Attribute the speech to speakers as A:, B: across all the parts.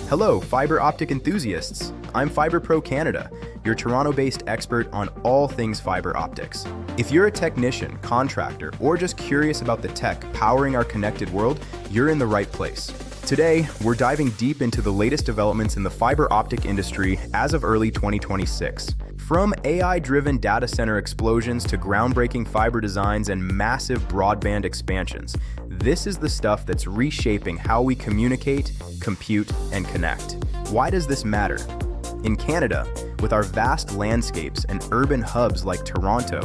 A: Hello, fiber optic enthusiasts. I'm Fiber Pro Canada, your Toronto-based expert on all things fiber optics. If you're a technician, contractor, or just curious about the tech powering our connected world, you're in the right place. Today, we're diving deep into the latest developments in the fiber optic industry as of early 2026. From AI-driven data center explosions to groundbreaking fiber designs and massive broadband expansions, this is the stuff that's reshaping how we communicate, compute, and connect. Why does this matter? In Canada, with our vast landscapes and urban hubs like Toronto,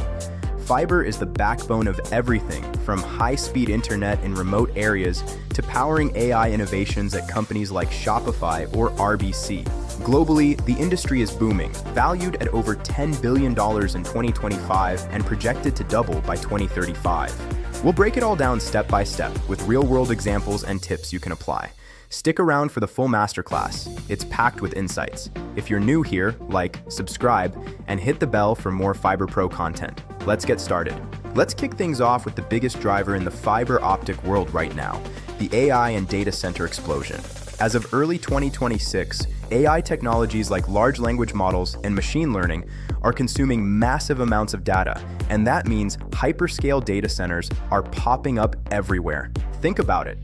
A: fiber is the backbone of everything from high-speed internet in remote areas to powering AI innovations at companies like Shopify or RBC. Globally, the industry is booming, valued at over $10 billion in 2025 and projected to double by 2035. We'll break it all down step by step with real-world examples and tips you can apply. Stick around for the full masterclass. It's packed with insights. If you're new here, like, subscribe, and hit the bell for more Fiber Pro content. Let's get started. Let's kick things off with the biggest driver in the fiber optic world right now, the AI and data center explosion. As of early 2026, AI technologies like large language models and machine learning are consuming massive amounts of data, and that means hyperscale data centers are popping up everywhere. Think about it.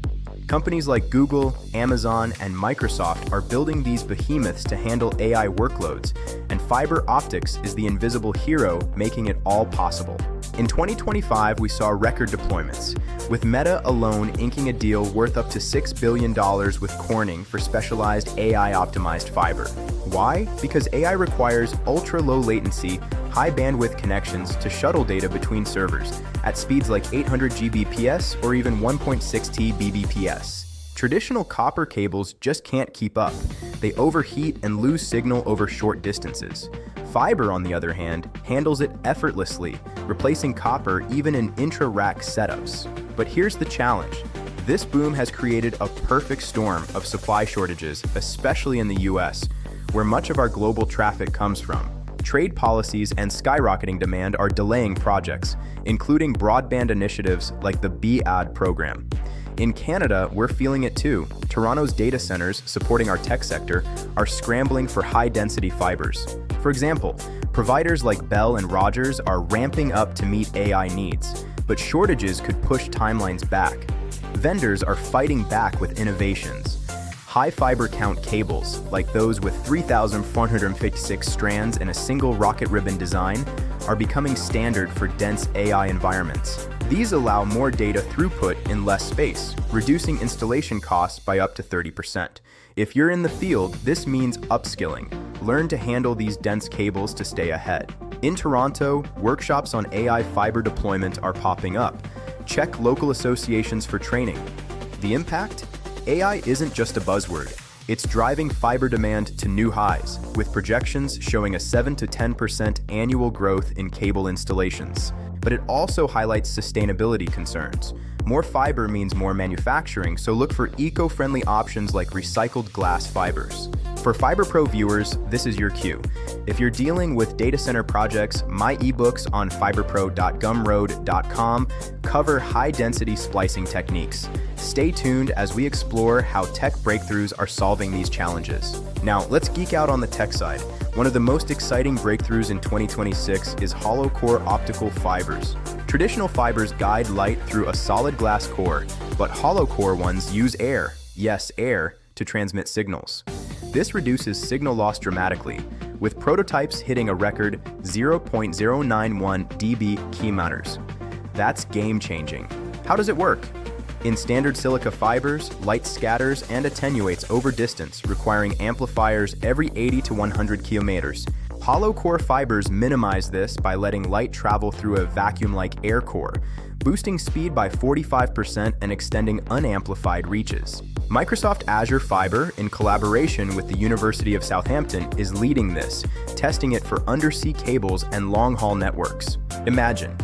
A: Companies like Google, Amazon, and Microsoft are building these behemoths to handle AI workloads, and fiber optics is the invisible hero making it all possible. In 2025, we saw record deployments, with Meta alone inking a deal worth up to $6 billion with Corning for specialized AI-optimized fiber. Why? Because AI requires ultra-low latency, high-bandwidth connections to shuttle data between servers at speeds like 800 Gbps or even 1.6T Gbps. Traditional copper cables just can't keep up. They overheat and lose signal over short distances. Fiber, on the other hand, handles it effortlessly, replacing copper even in intra-rack setups. But here's the challenge. This boom has created a perfect storm of supply shortages, especially in the US, where much of our global traffic comes from. Trade policies and skyrocketing demand are delaying projects, including broadband initiatives like the BAD program. In Canada, we're feeling it too. Toronto's data centers, supporting our tech sector, are scrambling for high-density fibers. For example, providers like Bell and Rogers are ramping up to meet AI needs, but shortages could push timelines back. Vendors are fighting back with innovations. High fiber count cables, like those with 3,456 strands in a single rocket ribbon design, are becoming standard for dense AI environments. These allow more data throughput in less space, reducing installation costs by up to 30%. If you're in the field, this means upskilling. Learn to handle these dense cables to stay ahead. In Toronto, workshops on AI fiber deployment are popping up. Check local associations for training. The impact? AI isn't just a buzzword. It's driving fiber demand to new highs, with projections showing a 7 to 10% annual growth in cable installations. But it also highlights sustainability concerns. More fiber means more manufacturing, so look for eco-friendly options like recycled glass fibers. For Fiber Pro viewers, this is your cue. If you're dealing with data center projects, my ebooks on fiberpro.gumroad.com cover high-density splicing techniques. Stay tuned as we explore how tech breakthroughs are solving these challenges. Now, let's geek out on the tech side. One of the most exciting breakthroughs in 2026 is hollow core optical fibers. Traditional fibers guide light through a solid glass core, but hollow core ones use air, yes, air, to transmit signals. This reduces signal loss dramatically, with prototypes hitting a record 0.091 dB key mounters. That's game-changing. How does it work? In standard silica fibers, light scatters and attenuates over distance, requiring amplifiers every 80 to 100 kilometers. Hollow core fibers minimize this by letting light travel through a vacuum-like air core, boosting speed by 45% and extending unamplified reaches. Microsoft Azure Fiber, in collaboration with the University of Southampton, is leading this, testing it for undersea cables and long-haul networks. Imagine,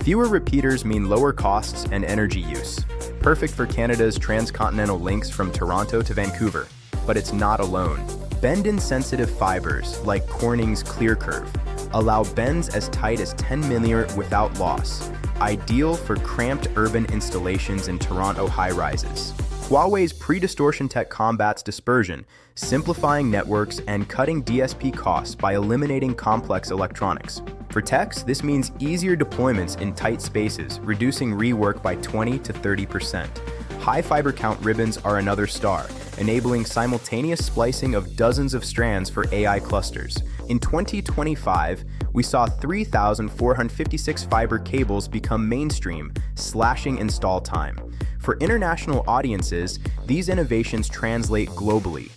A: fewer repeaters mean lower costs and energy use. Perfect for Canada's transcontinental links from Toronto to Vancouver. But it's not alone. Bend-insensitive fibers, like Corning's ClearCurve, allow bends as tight as 10 mm without loss, ideal for cramped urban installations in Toronto high-rises. Huawei's pre-distortion tech combats dispersion, simplifying networks and cutting DSP costs by eliminating complex electronics. For techs, this means easier deployments in tight spaces, reducing rework by 20 to 30%. High fiber count ribbons are another star, enabling simultaneous splicing of dozens of strands for AI clusters. In 2025, we saw 3,456 fiber cables become mainstream, slashing install time. For international audiences, these innovations translate globally.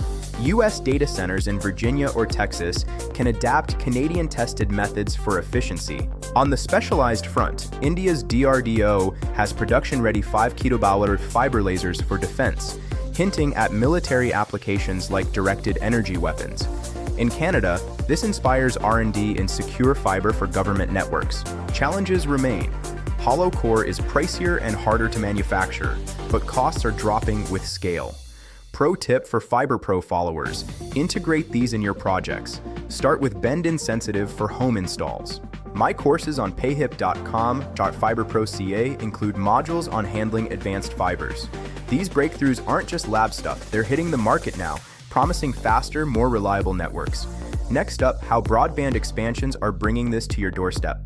A: US data centers in Virginia or Texas can adapt Canadian-tested methods for efficiency. On the specialized front, India's DRDO has production-ready 5 kB fiber lasers for defense, hinting at military applications like directed energy weapons. In Canada, this inspires R&D in secure fiber for government networks. Challenges remain. Hollow core is pricier and harder to manufacture, but costs are dropping with scale. Pro tip for Fiber Pro followers: integrate these in your projects. Start with bend-in sensitive for home installs. My courses on payhip.com/fiberproca include modules on handling advanced fibers. These breakthroughs aren't just lab stuff, they're hitting the market now, promising faster, more reliable networks. Next up, how broadband expansions are bringing this to your doorstep.